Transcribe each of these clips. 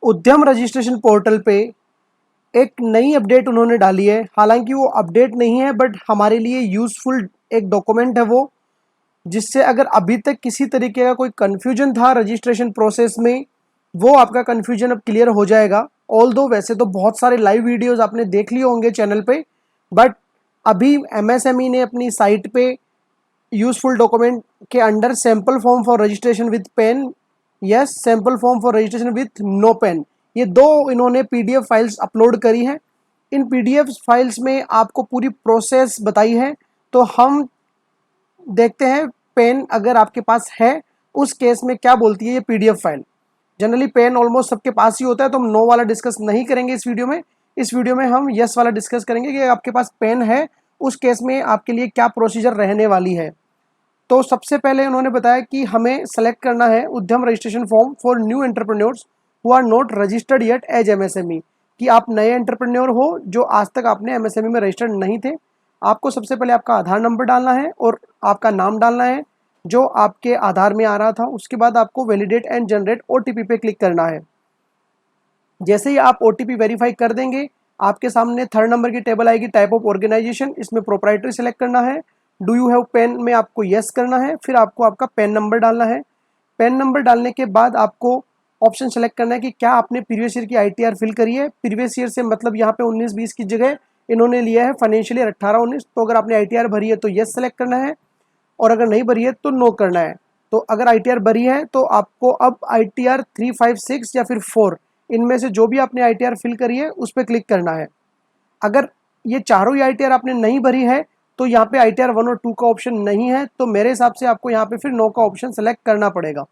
उद्यम registration portal पे एक नई अपडेट उन्होंने डाली है। हालांकि वो अपडेट नहीं है बट हमारे लिए यूज़फुल एक डॉक्यूमेंट है वो, जिससे अगर अभी तक किसी तरीके का कोई कन्फ्यूजन था रजिस्ट्रेशन प्रोसेस में, वो आपका कन्फ्यूजन अब क्लियर हो जाएगा। ऑल्दो वैसे तो बहुत सारे लाइव वीडियोस आपने देख लिए होंगे चैनल पे, बट अभी एमएसएमई ने अपनी साइट पे यूजफुल डॉक्यूमेंट के under sample form for registration with PAN, yes sample form for registration with no PAN, ये दो इन्होंने पीडीएफ फाइल्स अपलोड करी हैं। इन पीडीएफ फाइल्स में आपको पूरी प्रोसेस बताई है। तो हम देखते हैं पेन अगर आपके पास है उस केस में क्या बोलती है ये PDF file. Generally PAN almost सबके पास ही होता है, तो हम नो वाला डिस्कस नहीं करेंगे इस वीडियो में। इस वीडियो में हम यस वाला डिस्कस करेंगे कि आपके पास पेन है उस केस में आपके लिए क्या प्रोसीजर रहने वाली है। तो सबसे पहले उन्होंने बताया कि हमें सेलेक्ट करना है Udyam registration form for new entrepreneurs who are not registered yet as MSME, कि आप नए एंटरप्रेन्योर हो जो आज तक आपने एमएसएमई में रजिस्टर्ड नहीं थे। आपको सबसे पहले आपका आधार नंबर डालना है और आपका नाम डालना है जो आपके आधार में आ रहा था। उसके बाद आपको वैलिडेट एंड जनरेट ओटीपी पे क्लिक करना है। जैसे ही आप ओटीपी वेरीफाई कर देंगे आपके सामने थर्ड नंबर की टेबल आएगी, टाइप ऑफ ऑर्गेनाइजेशन, इसमें प्रोप्राइटरी सेलेक्ट करना है। डू यू हैव पेन में आपको यस करना है, फिर आपको आपका पेन नंबर डालना है। पेन नंबर डालने के बाद आपको ऑप्शन सेलेक्ट करना है कि क्या आपने प्रीवियस ईयर की आईटीआर फिल करी है। प्रीवियस ईयर से मतलब यहाँ पे 19-20 की जगह इन्होंने लिया है फाइनेंशियल ईयर 18-19। तो अगर आपने आईटीआर भरी है तो यस सेलेक्ट करना है, और अगर नहीं भरी है तो नो करना है। तो अगर आईटीआर भरी है तो आपको अब आईटीआर 3, 5, 6 या फिर 4 इनमें से जो भी आपने आईटीआर फिल करी है उस पर क्लिक करना है। अगर ये चारों ही आईटीआर आपने नहीं भरी है तो यहाँ पे आईटीआर 1 और 2 का ऑप्शन नहीं है, तो मेरे हिसाब से आपको यहाँ पे फिर नो का ऑप्शन सेलेक्ट करना पड़ेगा।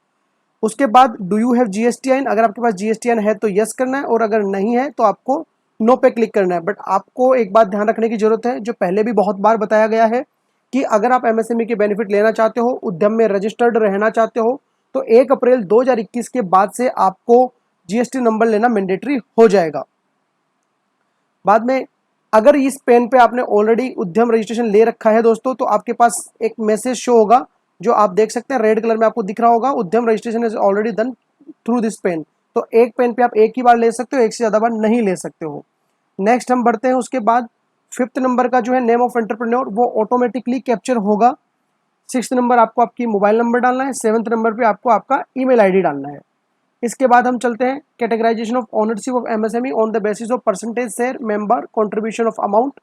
उसके बाद डू यू हैव जीएसटीआईएन, अगर आपके पास जीएसटीआईएन है तो यस करना है, और अगर नहीं है तो आपको नो पे क्लिक करना है। बट आपको एक बात ध्यान रखने की जरूरत है, जो पहले भी बहुत बार बताया गया है कि अगर आप एमएसएमई के बेनिफिट लेना चाहते हो, उद्यम में रजिस्टर्ड रहना चाहते हो, तो 1 अप्रैल 2021 के बाद से आपको जीएसटी नंबर लेना मैंडेटरी हो जाएगा। बाद में अगर इस पेन पे आपने ऑलरेडी उद्यम रजिस्ट्रेशन ले रखा है दोस्तों, तो आपके पास एक मैसेज शो होगा जो आप देख सकते हैं, रेड कलर में आपको दिख रहा होगा, Udyam registration is already done through this PAN. तो एक पेन पे आप एक ही बार ले सकते हो, एक से ज़्यादा बार नहीं ले सकते हो। नेक्स्ट हम बढ़ते हैं। उसके बाद 5th नंबर का जो है नेम ऑफ एंटरप्रेन्योर वो ऑटोमेटिकली कैप्चर होगा। 6th नंबर आपको आपकी मोबाइल नंबर डालना है। 7th नंबर पे आपको आपका ईमेल आईडी डालना है। इसके बाद हम चलते हैं categorisation of ownership of MSME on the basis of percentage share member contribution of amount.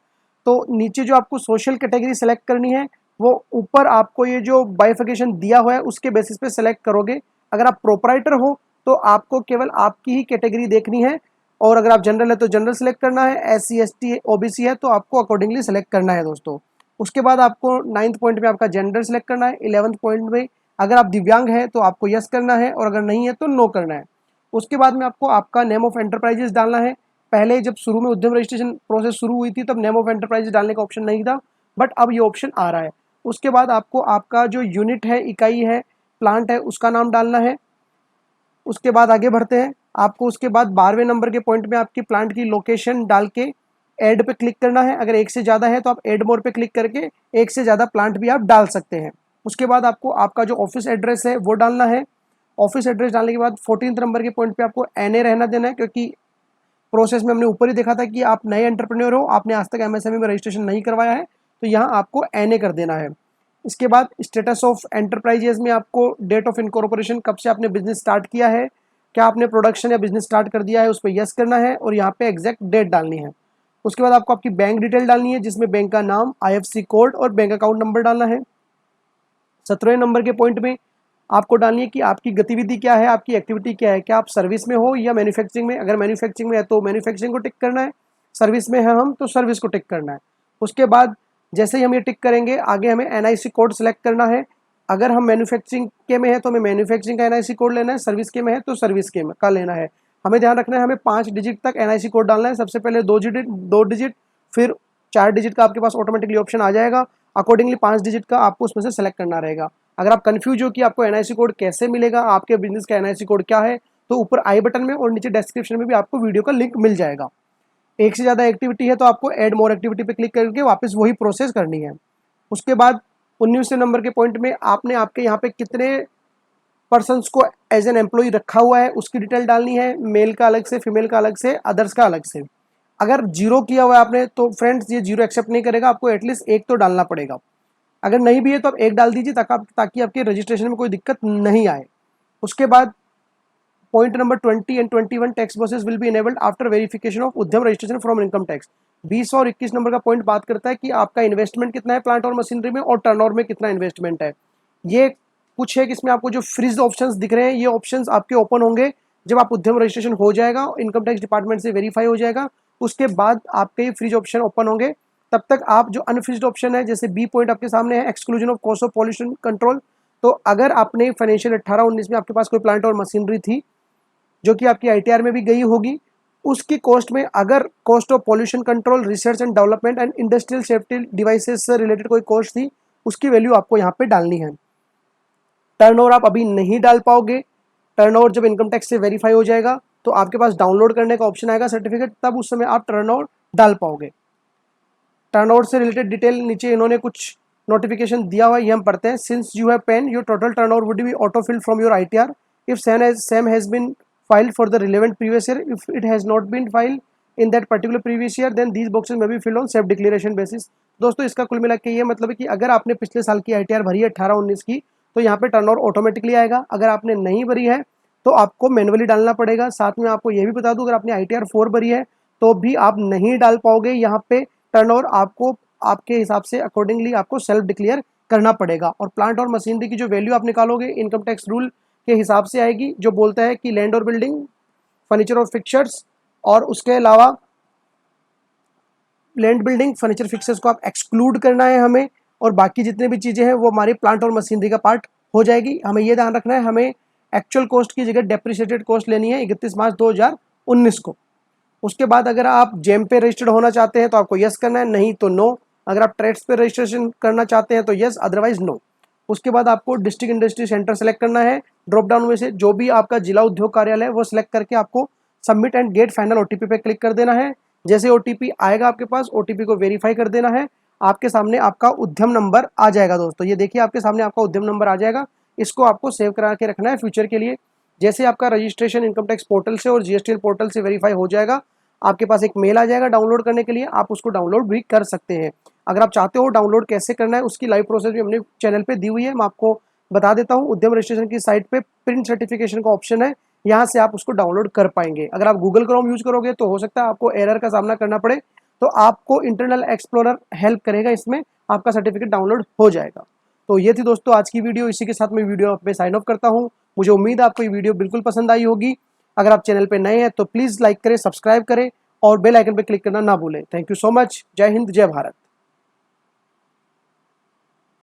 तो नीचे जो आपको सोशल कैटेगरी सेलेक्ट करनी है वो ऊपर आपको ये जो बाइफिकेशन दिया हुआ है उसके बेसिस पे सेलेक्ट करोगे। अगर आप प्रोपराइटर हो तो आपको केवल आपकी ही कैटेगरी देखनी है, और अगर आप जनरल है तो जनरल सेलेक्ट करना है, एससी एसटी ओबीसी है तो आपको अकॉर्डिंगली सेलेक्ट करना है दोस्तों। उसके बाद आपको 9th पॉइंट में आपका जेंडर सेलेक्ट करना है। 11th पॉइंट में अगर आप दिव्यांग है तो आपको यस करना है, और अगर नहीं है तो नो करना है। उसके बाद में आपको आपका नेम ऑफ एंटरप्राइजेस डालना है। पहले जब शुरू में उद्यम रजिस्ट्रेशन प्रोसेस शुरू हुई थी तब नेम ऑफ एंटरप्राइजेस डालने का ऑप्शन नहीं था, बट अब ये ऑप्शन आ रहा है। उसके बाद आपको आपका जो यूनिट है, इकाई है, प्लांट है, उसका नाम डालना है। उसके बाद आगे बढ़ते हैं। आपको उसके बाद 12वें नंबर के पॉइंट में आपकी प्लांट की लोकेशन डाल के ऐड पे क्लिक करना है। अगर एक से ज़्यादा है तो आप ऐड मोर पे क्लिक करके एक से ज़्यादा प्लांट भी आप डाल सकते हैं। उसके बाद आपको आपका जो ऑफिस एड्रेस है वो डालना है। ऑफिस एड्रेस डालने के बाद 14th नंबर के पॉइंट पे आपको एनए रहना देना है, क्योंकि प्रोसेस में हमने ऊपर ही देखा था कि आप नए एंटरप्रेन्योर हो, आपने आज तक एमएसएमई में रजिस्ट्रेशन नहीं करवाया है, तो यहाँ आपको एनए कर देना है। इसके बाद स्टेटस ऑफ एंटरप्राइजेज में आपको डेट ऑफ इनकॉर्पोरेशन, कब से आपने बिजनेस स्टार्ट किया है, क्या आपने प्रोडक्शन या बिजनेस स्टार्ट कर दिया है, उस पर यस करना है और यहाँ पे एग्जैक्ट डेट डालनी है। उसके बाद आपको आपकी बैंक डिटेल डालनी है जिसमें बैंक का नाम, आईएफएससी कोड और बैंक अकाउंट नंबर डालना है। 17वें नंबर के पॉइंट में आपको डालनी है कि आपकी गतिविधि क्या है, आपकी एक्टिविटी क्या है, क्या आप सर्विस में हो या मैन्युफैक्चरिंग में। अगर मैन्युफैक्चरिंग में है तो मैन्युफैक्चरिंग को टिक करना है, सर्विस में है हम तो सर्विस को टिक करना है। उसके बाद जैसे ही हम ये टिक करेंगे आगे हमें एनआईसी कोड सेलेक्ट करना है। अगर हम मैन्युफैक्चरिंग के में है तो हमें मैन्युफैक्चरिंग का एनआईसी कोड लेना है, सर्विस के में है तो सर्विस के का लेना है। हमें ध्यान रखना है हमें 5 डिजिट तक एनआईसी कोड डालना है। सबसे पहले 2 डिजिट फिर 4 डिजिट का आपके पास ऑटोमेटिकली ऑप्शन आ जाएगा। अकॉर्डिंगली 5 डिजिट का आपको उसमें से सेलेक्ट करना रहेगा। अगर आप कंफ्यूज हो कि आपको एनआईसी कोड कैसे मिलेगा, आपके बिजनेस का एनआईसी कोड क्या है, तो ऊपर आई बटन में और नीचे डिस्क्रिप्शन में भी आपको वीडियो का लिंक मिल जाएगा। एक से ज़्यादा एक्टिविटी है तो आपको ऐड मोर एक्टिविटी पे क्लिक करके वापस वही प्रोसेस करनी है। उसके बाद 19वें नंबर के पॉइंट में आपने आपके यहाँ पे कितने पर्सन्स को एज एन एम्प्लॉय रखा हुआ है उसकी डिटेल डालनी है, मेल का अलग से, फीमेल का अलग से, अदर्स का अलग से। अगर जीरो किया हुआ है आपने तो फ्रेंड्स ये जीरो एक्सेप्ट नहीं करेगा, आपको एटलीस्ट एक तो डालना पड़ेगा। अगर नहीं भी है तो आप एक डाल दीजिए ताकि आपके रजिस्ट्रेशन में कोई दिक्कत नहीं आए। उसके बाद point number 20 and 21 tax boxes will be enabled after verification of उद्यम रजिस्ट्रेशन फ्रॉम इनकम टैक्स। 20 और 21 नंबर का पॉइंट बात करता है कि आपका इन्वेस्टमेंट कितना है प्लांट और मशीनरी में और टर्नओवर में कितना इन्वेस्टमेंट है। ये कुछ है कि इसमें आपको जो फ्रीज ऑप्शंस दिख रहे हैं ये ऑप्शंस आपके ओपन होंगे जब आप उद्यम रजिस्ट्रेशन हो जाएगा, इनकम टैक्स डिपार्टमेंट से वेरीफाई हो जाएगा, उसके बाद आपके फ्रीज ऑप्शन ओपन होंगे। तब तक आप जो अनफ्रीज्ड ऑप्शन है, जैसे बी पॉइंट आपके सामने है, exclusion of cost of pollution control, तो अगर आपने फाइनेंशियल 18-19 में आपके पास कोई प्लांट और मशीनरी थी जो कि आपकी आईटीआर में भी गई होगी, उसकी कॉस्ट में अगर cost of pollution control, research and development and industrial safety devices से रिलेटेड कोई कॉस्ट थी, उसकी वैल्यू आपको यहाँ पे डालनी है। टर्नओवर आप अभी नहीं डाल पाओगे, टर्नओवर जब इनकम टैक्स से वेरीफाई हो जाएगा तो आपके पास डाउनलोड करने का ऑप्शन आएगा सर्टिफिकेट, तब उस समय आप टर्नओवर डाल पाओगे। टर्नओवर से रिलेटेड डिटेल नीचे इन्होंने कुछ नोटिफिकेशन दिया हुआ है, ये हम पढ़ते हैं। Since you have PAN your total turnover would be auto filled from your ITR if same has been filed for the relevant previous year. If it has not been filed in that particular previous year, then these boxes may be filled on self declaration basis. दोस्तों इसका कुल मिला के ये मतलब है कि अगर आपने पिछले साल की आईटीआर भरी है 18-19 की तो यहाँ पे टर्नओवर ऑटोमेटिकली आएगा। अगर आपने नहीं भरी है तो आपको मैनुअली डालना पड़ेगा। साथ में आपको ये भी बता दूं, अगर आपने आईटीआर 4 भरी है तो भी आप नहीं डाल पाओगे यहाँ पे टर्नओवर, आपको आपके हिसाब से अकॉर्डिंगली आपको सेल्फ डिक्लेयर करना पड़ेगा। और प्लांट और मशीनरी की जो वैल्यू आप निकालोगे इनकम टैक्स रूल के हिसाब से आएगी, जो बोलता है कि लैंड और बिल्डिंग, फर्नीचर और फिक्चर्स, और उसके अलावा लैंड, बिल्डिंग, फर्नीचर, फिक्चर्स को आप एक्सक्लूड करना है हमें, और बाकी जितने भी चीज़ें हैं वो हमारी प्लांट और मशीनरी का पार्ट हो जाएगी। हमें ये ध्यान रखना है, हमें एक्चुअल कॉस्ट की जगह डेप्रिसिएटेड कॉस्ट लेनी है 31 मार्च 2019 को। उसके बाद अगर आप जेम पे रजिस्टर्ड होना चाहते हैं तो आपको यस करना है, नहीं तो नो। अगर आप ट्रेड्स पे रजिस्ट्रेशन करना चाहते हैं तो यस, अदरवाइज नो। उसके बाद आपको डिस्ट्रिक्ट इंडस्ट्री सेंटर सेलेक्ट करना है, ड्रॉप डाउन में से जो भी आपका जिला उद्योग कार्यालय है वो सिलेक्ट करके आपको submit and get final OTP पे क्लिक कर देना है। जैसे ओटीपी आएगा आपके पास, ओटीपी को वेरीफाई कर देना है, आपके सामने आपका उद्यम नंबर आ जाएगा। दोस्तों ये देखिए आपके सामने आपका उद्यम नंबर आ जाएगा, इसको आपको सेव करा के रखना है फ्यूचर के लिए। जैसे आपका रजिस्ट्रेशन इनकम टैक्स पोर्टल से और जीएसटीएन पोर्टल से वेरीफाई हो जाएगा, आपके पास एक मेल आ जाएगा डाउनलोड करने के लिए, आप उसको डाउनलोड भी कर सकते हैं। अगर आप चाहते हो डाउनलोड कैसे करना है उसकी लाइव प्रोसेस भी हमने चैनल पे दी हुई है, मैं आपको बता देता हूँ। उद्यम रजिस्ट्रेशन की साइट पे प्रिंट सर्टिफिकेशन का ऑप्शन है, यहाँ से आप उसको डाउनलोड कर पाएंगे। अगर आप गूगल क्रोम यूज करोगे तो हो सकता है आपको एरर का सामना करना पड़े, तो आपको इंटरनल एक्सप्लोरर हेल्प करेगा, इसमें आपका सर्टिफिकेट डाउनलोड हो जाएगा। तो ये थी दोस्तों आज की वीडियो, इसी के साथ मैं वीडियो पे साइन ऑफ करता हूँ। मुझे उम्मीद है आपको ये वीडियो बिल्कुल पसंद आई होगी। अगर आप चैनल पे नए हैं तो प्लीज़ लाइक करें, सब्सक्राइब करें और बेल आइकन पे क्लिक करना ना भूलें। Thank you so much. जय हिंद, जय भारत।